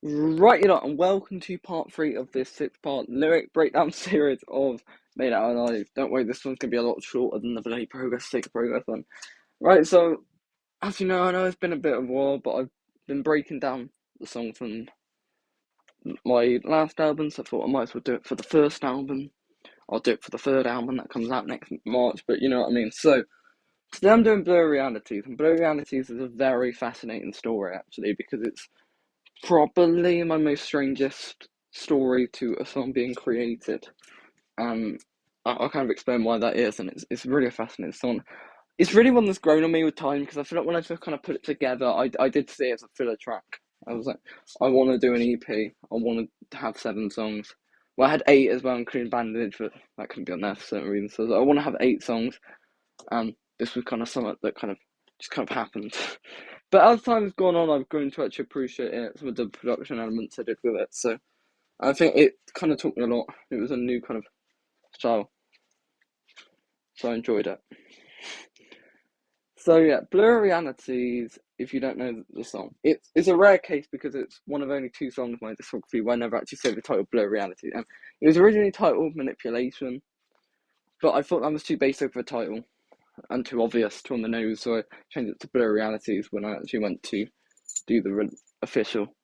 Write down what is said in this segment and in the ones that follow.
Right, and welcome to part three of this six-part lyric breakdown series of Made Out Alive. Don't worry, this one's gonna be a lot shorter than the Bloody Progress 6 Progress one. Right, so as you know, I know it's been a bit of a while, but I've been breaking down the songs from my last album, so I thought I might as well do it for the first album. I'll do it for the third album that comes out next March, but you know what I mean. So today I'm doing Blurry Realities, and Blurry Realities is a very fascinating story actually because it's probably my most strangest story to a song being created. Um, I'll kind of explain why that is, and it's really a fascinating song. It's really one that's grown on me with time because I feel like when I just kind of put it together, I did see it as a filler track. I was like, I want to do an EP. I want to have 7 songs. Well, I had 8 as well, including Bandage, but that couldn't be on there for certain reasons. So I was like, I want to have 8 songs, and this was kind of something that kind of happened. But as time has gone on, I've grown to actually appreciate it, some of the production elements I did with it. So I think it kind of taught me a lot. It was a new kind of style, so I enjoyed it. So yeah, Blur Realities, if you don't know the song, it's a rare case because it's one of only 2 songs in my discography where I never actually say the title Blur Reality. And it was originally titled Manipulation, but I thought that was too basic of a title and too obvious, too on the nose, so I changed it to Blur Realities when I actually went to do the official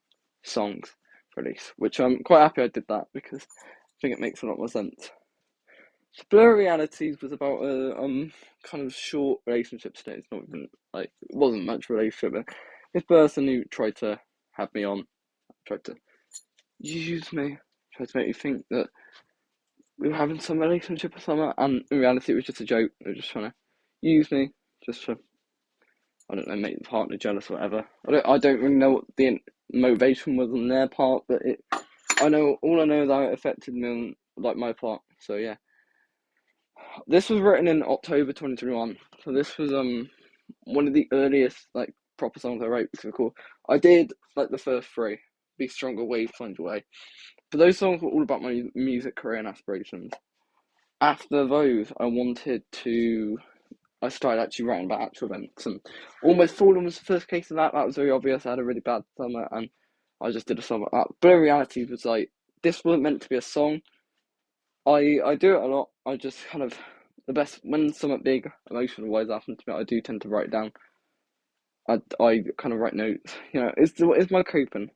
songs release, which I'm quite happy I did that because I think it makes a lot more sense. Blur Realities was about a kind of short relationship stage. Not even like it wasn't much relationship. But this person who tried to have me on, tried to use me, tried to make me think that we were having some relationship or something, and in reality it was just a joke. They were just trying to use me, just to I don't know, make the partner jealous or whatever. I don't really know what the motivation was on their part, but I know is how it affected me on like my part. So yeah. This was written in October 2021. So this was one of the earliest like proper songs I wrote because of course I did like the first 3, Be Stronger, Wave, Find Your Way. But those songs were all about my music career and aspirations. After those I started actually writing about actual events, and Almost Fallen was the first case of that. That was very obvious. I had a really bad summer, and I just did a song about that. Blur Reality was like, this wasn't meant to be a song. I do it a lot. I just kind of, the best, when something big, emotional wise happens to me, I do tend to write it down. I kind of write notes, it's my coping.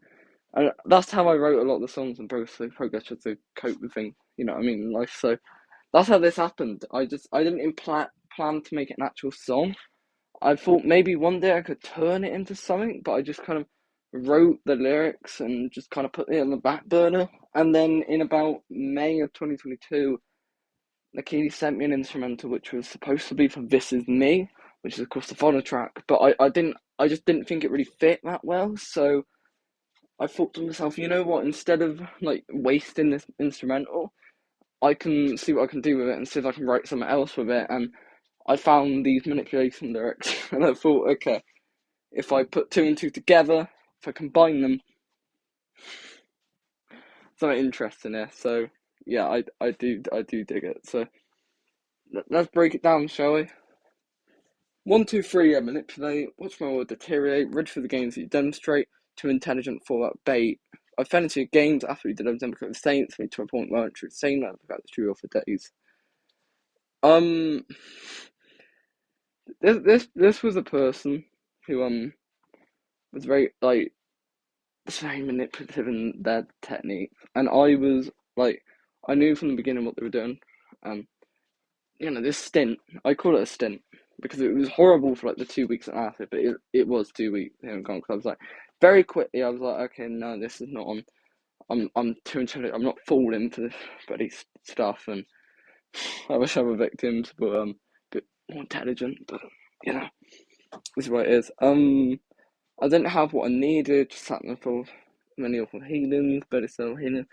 And that's how I wrote a lot of the songs and progress just to cope with things, you know what I mean, in life. So that's how this happened. I didn't plan to make it an actual song. I thought maybe one day I could turn it into something, but I just kind of wrote the lyrics and just kind of put it on the back burner. And then in about May of 2022, Nakini sent me an instrumental which was supposed to be for This Is Me, which is of course the final track, but I just didn't think it really fit that well, so I thought to myself, you know what, instead of like wasting this instrumental, I can see what I can do with it and see if I can write something else with it. And I found these manipulation lyrics and I thought, okay, if I put 2 and 2 together, if I combine them, something interesting there. So yeah, I do dig it. So let's break it down, shall we? 1, 2, 3, manipulate, watch my world deteriorate, ready for the games that you demonstrate, too intelligent for that bait. I fell into your games after we did Democrat of the Saints, me to a point where I'm true saying that about the true for days. Um this was a person who was very manipulative in their technique. And I was like I knew from the beginning what they were doing. Um this stint, I call it a stint because it was horrible for like the 2 weeks that lasted, but it was 2 weeks here and gone. Because I was like, very quickly, I was like, okay, no, this is not on. I'm too intelligent. I'm not falling for this bloody stuff. And I wish other victims were a bit more intelligent, but you know, this is what it is. I didn't have what I needed. Just sat there for many awful healings, but it's still healing.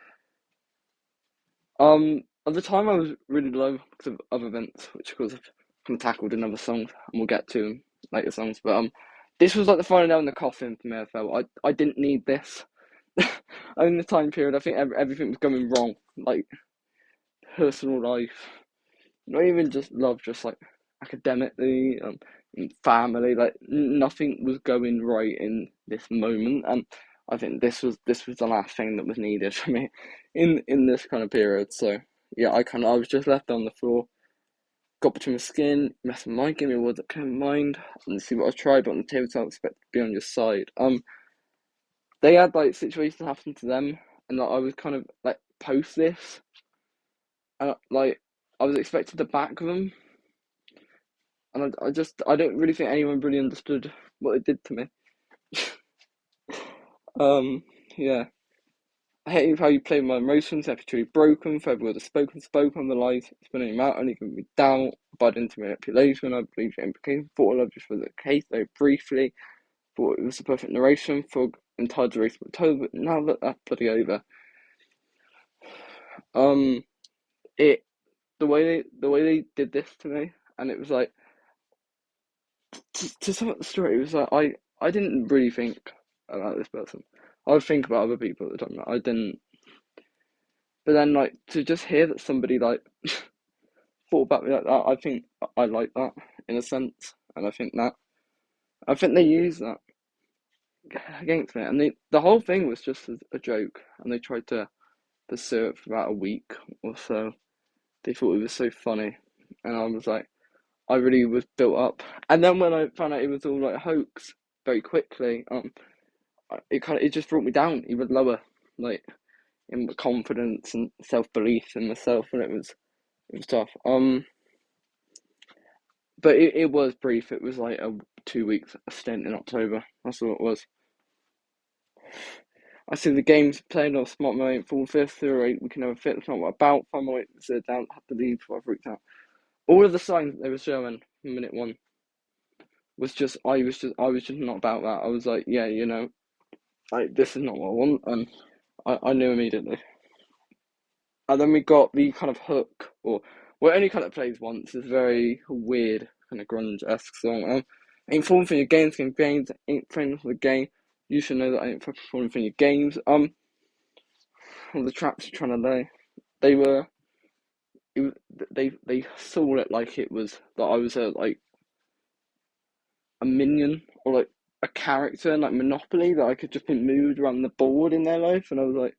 At the time I was really low because of other events, which of course I've kind of tackled in other songs, and we'll get to later songs. But this was like the final nail in the coffin for me. I felt I didn't need this. In the time period, I think everything was going wrong, like personal life, not even just love, just like academically, and family. Like nothing was going right in this moment, and I think this was the last thing that was needed for me in this kind of period. So yeah, I was just left on the floor, got between my skin, messed with my game, it was that came mind, and see what I tried, but on the tabletop expect to be on your side. They had like situations happen to them, and like, I was kind of like post this, and like I was expected to back them, and I don't really think anyone really understood what it did to me. Yeah. I hate how you play my emotions, have truly broken, forever with a spoken the lies, spinning him out, only giving me doubt, bud into manipulation, I believe the implication, thought love just was the case, very briefly, thought it was the perfect narration, for entitled to race but now that that's bloody over. It the way they did this to me, and it was like to sum up the story, it was like I didn't really think about this person. I would think about other people at the time. I didn't, but then like to just hear that somebody like thought about me like that, I think I like that in a sense, and I think they use that against me, and the whole thing was just a joke, and they tried to pursue it for about a week or so. They thought it was so funny, and I was like, I really was built up, and then when I found out it was all like a hoax very quickly, it just brought me down even lower, like in my confidence and self belief in myself, and it was tough. But it was brief. It was like a 2 weeks stint in October. That's all it was. I see the games played on smart mode, full fifth, we can never fit. It's not what about. Find my way to sit down, had to leave before I freaked out. All of the signs that they were showing in minute one was just I was just not about that. I was like, yeah, you know, this is not what I want, and I knew immediately. And then we got the kind of hook, or well, it only kind of plays once. It's very weird, kind of grunge-esque song. Ain't falling for your games, ain't playing for the game. You should know that I ain't fucking falling for your games. All the traps you're trying to lay, they were, it was, they saw it like it was that I was a minion or like a character in like Monopoly that I could just be moved around the board in their life, and I was like,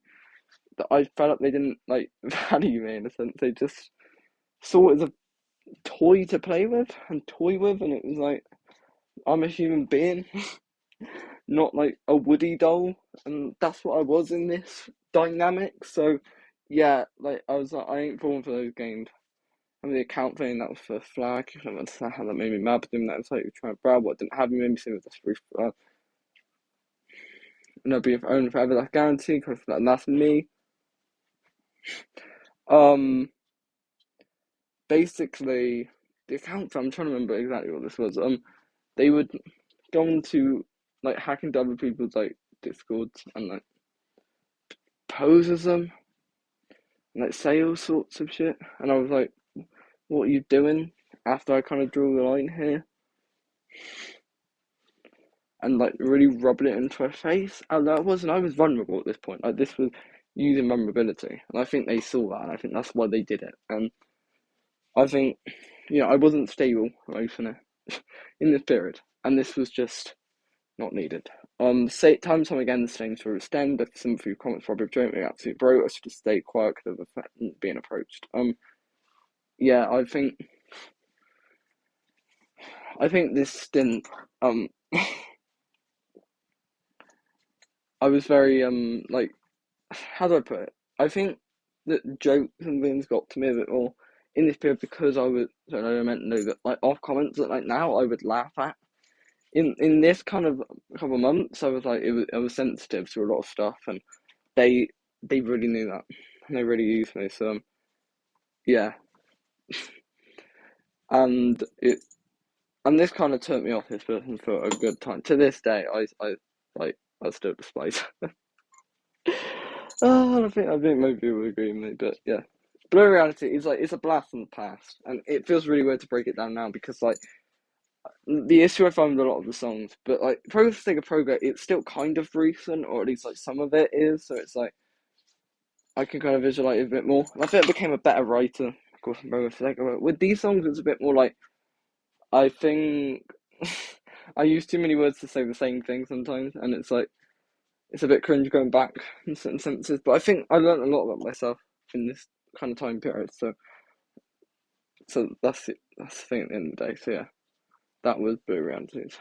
that I felt like they didn't like value me in a sense. They just saw it as a toy to play with and toy with, and it was like I'm a human being, not like a Woody doll, and that's what I was in this dynamic. So yeah, like I was like, I ain't falling for those games. I mean, the account thing that was for a flag. I don't understand how that made me mad. But doing that, it's like you're trying to browse what didn't have me. Made me seem like this brief. And I'll be owned forever. That's guaranteed. Cause that's me. Um, basically, the account. I'm trying to remember exactly what this was. They would go into like hack into other people's like discords and like pose as them and like say all sorts of shit. And I was like, what are you doing? After I kind of drew the line here and like really rubbing it into her face. And I was vulnerable at this point. Like this was using vulnerability. And I think they saw that, and I think that's why they did it. And I think, you know, I wasn't stable emotionally in this period. And this was just not needed. Say time and time again, the same sort of stemmed. Some few comments probably drove me absolute bro. I should have stayed quiet because of the fact being approached. Yeah, I think this stint, I was very like, how do I put it? I think that jokes and things got to me a bit more in this period because I was, so I meant to know that like off comments that like now I would laugh at. In this kind of couple of months, I was like, I was sensitive to a lot of stuff, and they they really knew that, and they really used me. So yeah, and this kind of turned me off this person for a good time. To this day, I still despise. Oh, I think most people would agree with me, but yeah, Blur reality is like it's a blast from the past, and it feels really weird to break it down now because like the issue I find with a lot of the songs, but like Progress Take a Progress, it's still kind of recent, or at least like some of it is, so it's like I can kind of visualize it a bit more. And I think I became a better writer, of course, with these songs. It's a bit more like I think I use too many words to say the same thing sometimes, and it's like it's a bit cringe going back in certain senses. But I think I learned a lot about myself in this kind of time period. So that's it. That's the thing at the end of the day. So yeah, that was Blue Realities.